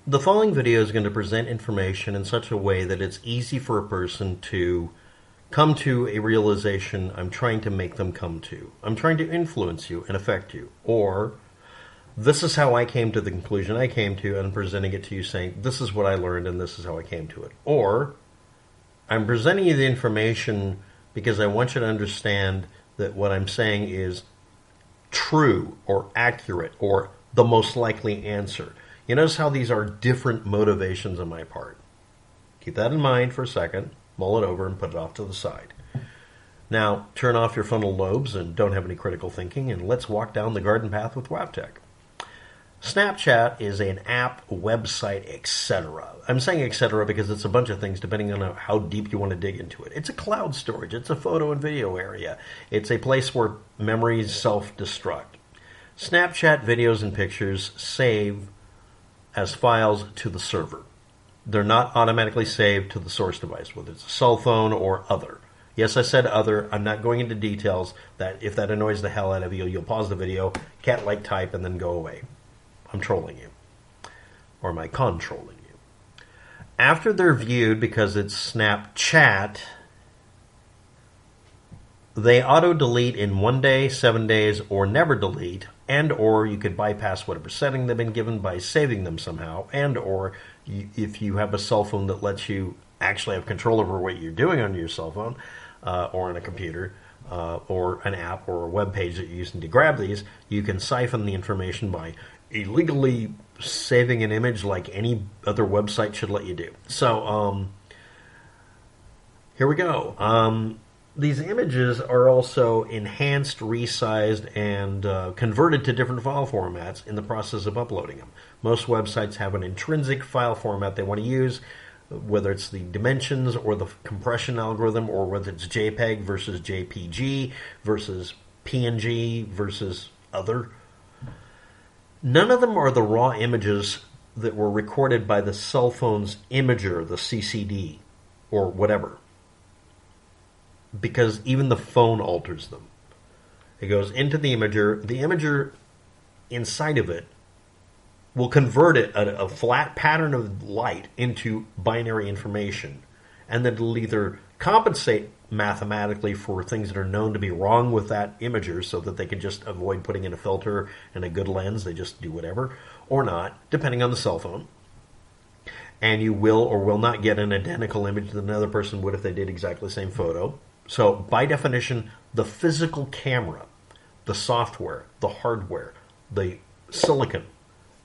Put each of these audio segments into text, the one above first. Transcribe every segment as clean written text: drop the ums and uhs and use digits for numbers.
The following video is going to present information in such a way that it's easy for a person to come to a realization I'm trying to make them come to. I'm trying to influence you and affect you. Or, this is how I came to the conclusion I came to, and I'm presenting it to you saying, this is what I learned and this is how I came to it. Or, I'm presenting you the information because I want you to understand that what I'm saying is true or accurate or the most likely answer. You notice how these are different motivations on my part. Keep that in mind for a second, mull it over, and put it off to the side. Now, turn off your frontal lobes and don't have any critical thinking, and let's walk down the garden path with Waptec. Snapchat is an app, website, etc. I'm saying etc. because it's a bunch of things depending on how deep you want to dig into it. It's a cloud storage. It's a photo and video area. It's a place where memories self-destruct. Snapchat videos and pictures save as files to the server. They're not automatically saved to the source device, whether it's a cell phone or other. Yes, I said other. I'm not going into details. That if that annoys the hell out of you, you'll pause the video, cat-like type, and then go away. I'm trolling you. Or am I controlling you? After they're viewed, because it's Snapchat, they auto-delete in 1 day, 7 days, or never delete, and or you could bypass whatever setting they've been given by saving them somehow, and or if you have a cell phone that lets you actually have control over what you're doing on your cell phone or on a computer or an app or a web page that you're using to grab these, you can siphon the information by illegally saving an image like any other website should let you do. So here we go. These images are also enhanced, resized, and converted to different file formats in the process of uploading them. Most websites have an intrinsic file format they want to use, whether it's the dimensions or the compression algorithm, or whether it's JPEG versus JPG versus PNG versus other. None of them are the raw images that were recorded by the cell phone's imager, the CCD, or whatever, because even the phone alters them. It goes into the imager. The imager inside of it will convert it, a flat pattern of light, into binary information. And then it'll either compensate mathematically for things that are known to be wrong with that imager so that they can just avoid putting in a filter and a good lens. They just do whatever, or not, depending on the cell phone. And you will or will not get an identical image that another person would if they did exactly the same photo. So, by definition, the physical camera, the software, the hardware, the silicon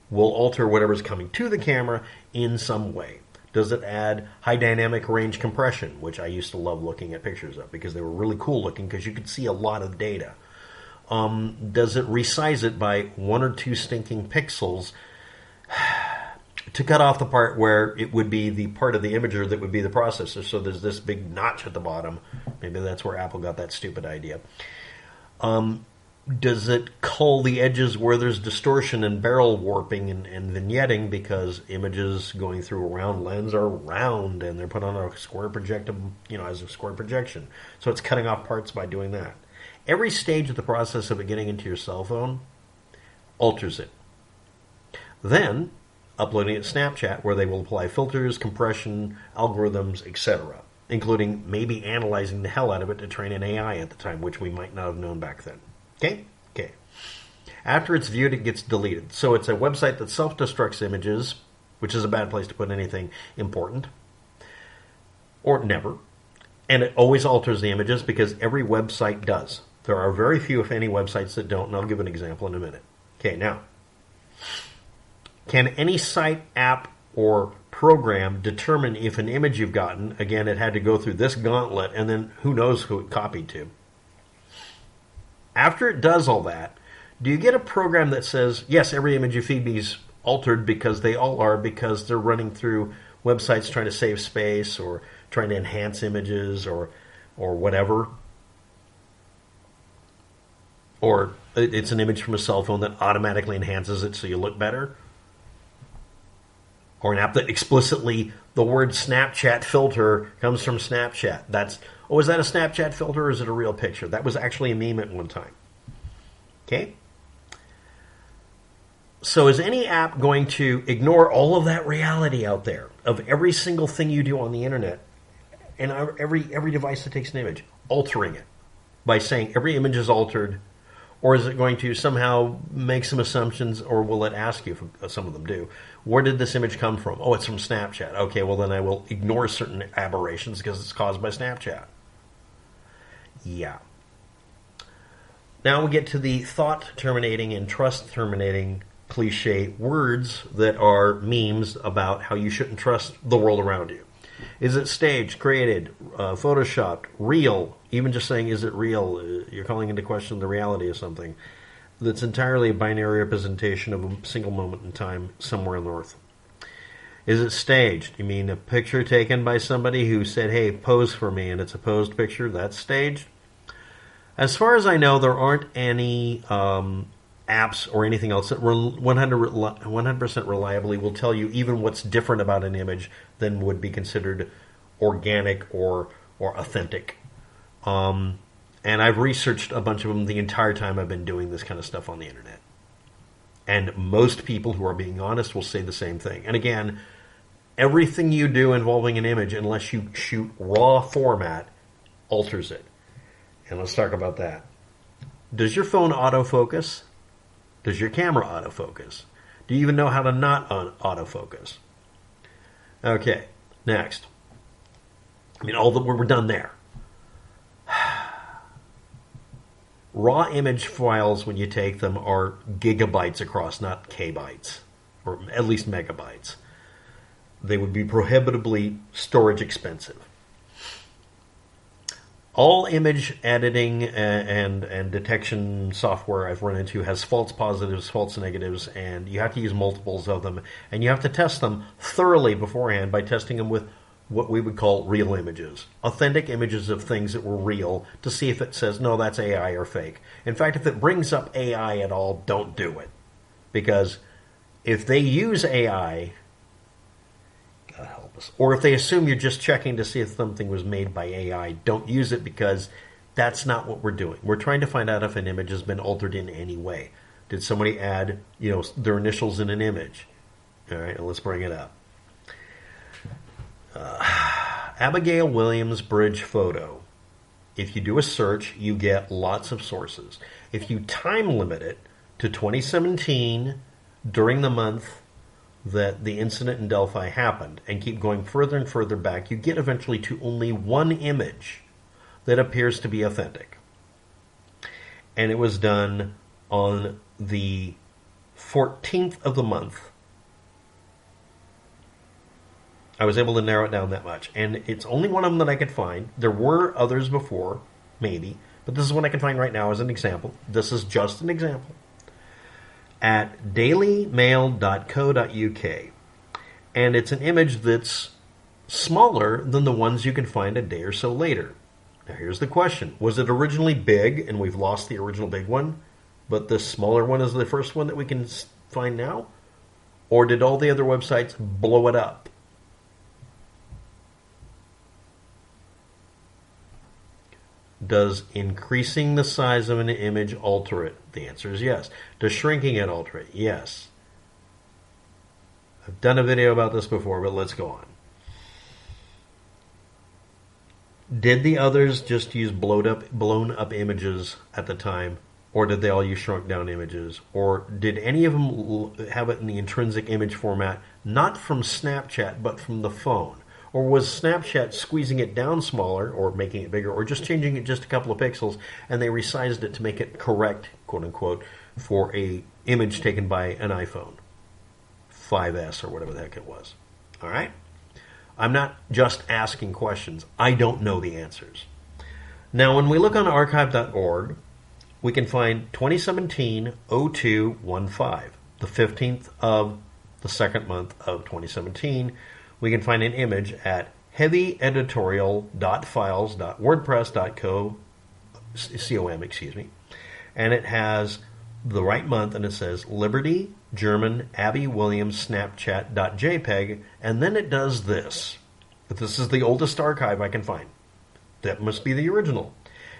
will alter whatever's coming to the camera in some way. Does it add high dynamic range compression, which I used to love looking at pictures of because they were really cool looking because you could see a lot of data? Does it resize it by 1 or 2 stinking pixels to cut off the part where it would be the part of the imager that would be the processor? So there's this big notch at the bottom. Maybe that's where Apple got that stupid idea. Does it cull the edges where there's distortion and barrel warping and vignetting because images going through a round lens are round and they're put on a square projectum, as a square projection. So it's cutting off parts by doing that. Every stage of the process of it getting into your cell phone alters it. Then uploading it to Snapchat, where they will apply filters, compression, algorithms, etc., including maybe analyzing the hell out of it to train an AI at the time, which we might not have known back then. Okay. After it's viewed, it gets deleted. So it's a website that self-destructs images, which is a bad place to put anything important, or never. And it always alters the images because every website does. There are very few, if any, websites that don't, and I'll give an example in a minute. Okay, now, can any site, app, or program determine if an image you've gotten, again, it had to go through this gauntlet, and then who knows who it copied to? After it does all that, do you get a program that says, yes, every image you feed me is altered because they all are, because they're running through websites trying to save space or trying to enhance images or whatever? Or it's an image from a cell phone that automatically enhances it so you look better? Or an app that explicitly, the word Snapchat filter comes from Snapchat. Is that a Snapchat filter or is it a real picture? That was actually a meme at one time. Okay? So is any app going to ignore all of that reality out there of every single thing you do on the internet and every device that takes an image, altering it by saying every image is altered? Or is it going to somehow make some assumptions, or will it ask you, some of them do, where did this image come from? Oh, it's from Snapchat. Okay, well then I will ignore certain aberrations because it's caused by Snapchat. Yeah. Now we get to the thought-terminating and trust-terminating cliche words that are memes about how you shouldn't trust the world around you. Is it staged, created, photoshopped, real? Even just saying, is it real? You're calling into question the reality of something that's entirely a binary representation of a single moment in time somewhere on the earth. Is it staged? You mean a picture taken by somebody who said, hey, pose for me, and it's a posed picture? That's staged? As far as I know, there aren't any apps or anything else that 100% reliably will tell you even what's different about an image than would be considered organic or authentic. And I've researched a bunch of them the entire time I've been doing this kind of stuff on the internet. And most people who are being honest will say the same thing. And again, everything you do involving an image, unless you shoot raw format, alters it. And let's talk about that. Does your phone autofocus? Does your camera autofocus? Do you even know how to not autofocus? Okay, next. We're done there. Raw image files, when you take them, are gigabytes across, not kbytes, or at least megabytes. They would be prohibitively storage expensive. All image editing and detection software I've run into has false positives, false negatives, and you have to use multiples of them. And you have to test them thoroughly beforehand by testing them with what we would call real images. Authentic images of things that were real, to see if it says, no, that's AI or fake. In fact, if it brings up AI at all, don't do it. Because if they use AI, God help us, or if they assume you're just checking to see if something was made by AI, don't use it, because that's not what we're doing. We're trying to find out if an image has been altered in any way. Did somebody add, their initials in an image? All right, let's bring it up. Abigail Williams bridge photo. If you do a search, you get lots of sources. If you time limit it to 2017 during the month that the incident in Delphi happened and keep going further and further back, you get eventually to only one image that appears to be authentic. And it was done on the 14th of the month. I was able to narrow it down that much. And it's only one of them that I could find. There were others before, maybe. But this is what I can find right now as an example. This is just an example. At dailymail.co.uk. And it's an image that's smaller than the ones you can find a day or so later. Now here's the question. Was it originally big and we've lost the original big one, but the smaller one is the first one that we can find now? Or did all the other websites blow it up? Does increasing the size of an image alter it? The answer is yes. Does shrinking it alter it? Yes. I've done a video about this before, but let's go on. Did the others just use blown up images at the time, or did they all use shrunk down images? Or did any of them have it in the intrinsic image format, not from Snapchat, but from the phone? Or was Snapchat squeezing it down smaller or making it bigger or just changing it just a couple of pixels and they resized it to make it correct, quote unquote, for a image taken by an iPhone 5s or whatever the heck it was. All right? I'm not just asking questions. I don't know the answers. Now, when we look on archive.org, we can find 2017-0215, the 15th of the second month of 2017. We can find an image at heavyeditorial.files.wordpress.com, and it has the right month, and it says Liberty, German, Abby Williams, Snapchat.jpg, and then it does this. But this is the oldest archive I can find. That must be the original.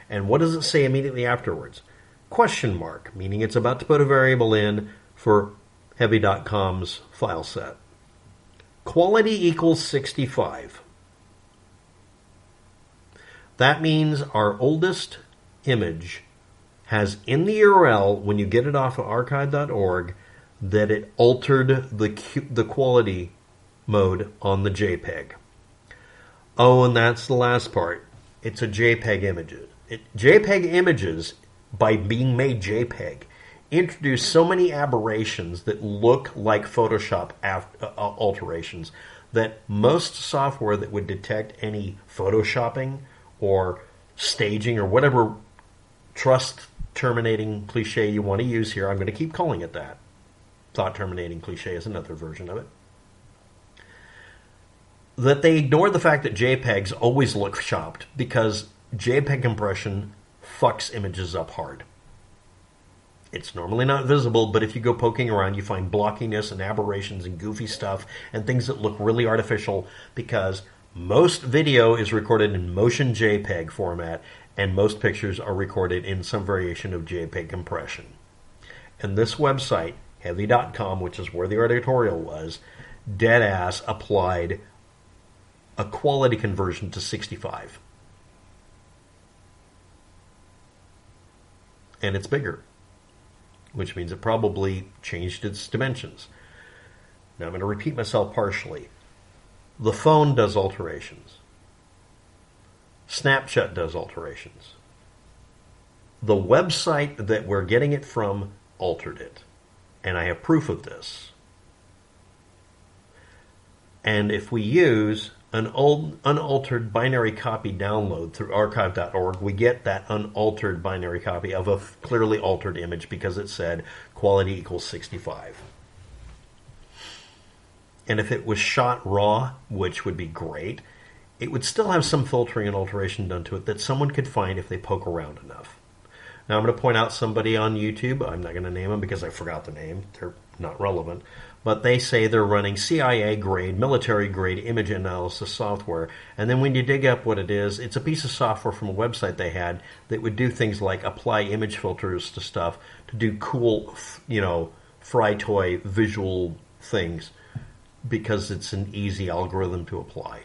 And what does it say immediately afterwards? Question mark, meaning it's about to put a variable in for heavy.com's file set. Quality equals 65. That means our oldest image has in the URL, when you get it off of archive.org, that it altered the quality mode on the JPEG. Oh, and that's the last part. It's a JPEG image. JPEG images, by being made JPEG, introduce so many aberrations that look like Photoshop alterations that most software that would detect any photoshopping or staging or whatever trust-terminating cliche you want to use here, I'm going to keep calling it that. Thought-terminating cliche is another version of it. That they ignore the fact that JPEGs always look shopped because JPEG compression fucks images up hard. It's normally not visible, but if you go poking around, you find blockiness and aberrations and goofy stuff and things that look really artificial because most video is recorded in motion JPEG format and most pictures are recorded in some variation of JPEG compression. And this website, heavy.com, which is where the editorial was, deadass applied a quality conversion to 65. And it's bigger, which means it probably changed its dimensions. Now I'm going to repeat myself partially. The phone does alterations. Snapchat does alterations. The website that we're getting it from altered it. And I have proof of this. And if we use an unaltered binary copy download through archive.org, we get that unaltered binary copy of a clearly altered image because it said quality equals 65. And if it was shot raw, which would be great, it would still have some filtering and alteration done to it that someone could find if they poke around enough. Now I'm going to point out somebody on YouTube. I'm not going to name them because I forgot the name. They're not relevant. But they say they're running CIA-grade, military-grade image analysis software. And then when you dig up what it is, it's a piece of software from a website they had that would do things like apply image filters to stuff, to do cool, fry toy visual things, because it's an easy algorithm to apply.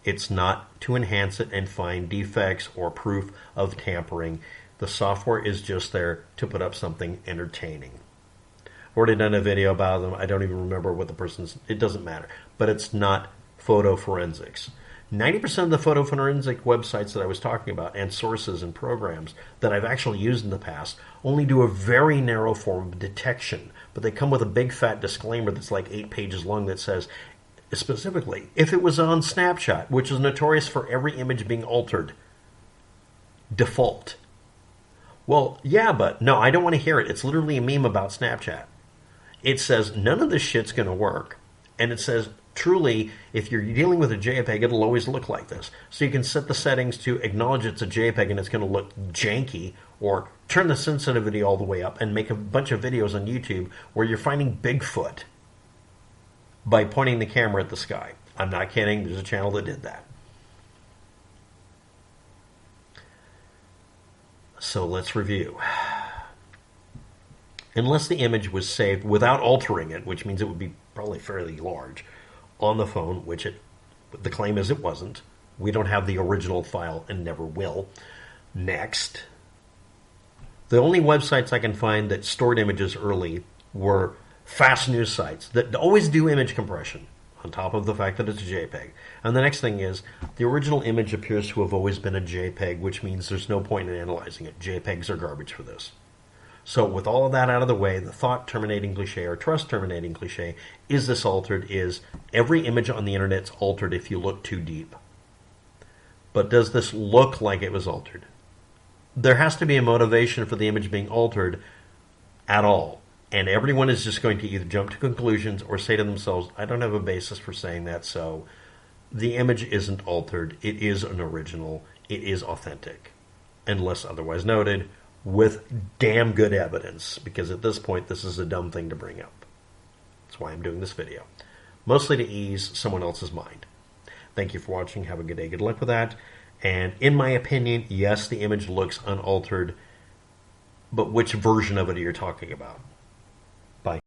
It's not to enhance it and find defects or proof of tampering. The software is just there to put up something entertaining. I've already done a video about them. I don't even remember what the person's... It doesn't matter. But it's not photo forensics. 90% of the photo forensic websites that I was talking about and sources and programs that I've actually used in the past only do a very narrow form of detection. But they come with a big fat disclaimer that's like 8 pages long that says, specifically, if it was on Snapchat, which is notorious for every image being altered, default. Well, yeah, but no, I don't want to hear it. It's literally a meme about Snapchat. It says none of this shit's going to work. And it says, truly, if you're dealing with a JPEG, it'll always look like this. So you can set the settings to acknowledge it's a JPEG and it's going to look janky, or turn the sensitivity all the way up and make a bunch of videos on YouTube where you're finding Bigfoot by pointing the camera at the sky. I'm not kidding. There's a channel that did that. So let's review. Unless the image was saved without altering it, which means it would be probably fairly large, on the phone, which the claim is it wasn't. We don't have the original file and never will. Next. The only websites I can find that stored images early were fast news sites that always do image compression, on top of the fact that it's a JPEG. And the next thing is, the original image appears to have always been a JPEG, which means there's no point in analyzing it. JPEGs are garbage for this. So with all of that out of the way, the thought-terminating cliche or trust-terminating cliche, is this altered, is every image on the internet's altered if you look too deep. But does this look like it was altered? There has to be a motivation for the image being altered at all. And everyone is just going to either jump to conclusions or say to themselves, I don't have a basis for saying that, so the image isn't altered. It is an original. It is authentic. Unless otherwise noted, with damn good evidence, because at this point this is a dumb thing to bring up. That's why I'm doing this video. Mostly to ease someone else's mind. Thank you for watching. Have a good day. Good luck with that. And in my opinion, yes, the image looks unaltered, but which version of it are you talking about?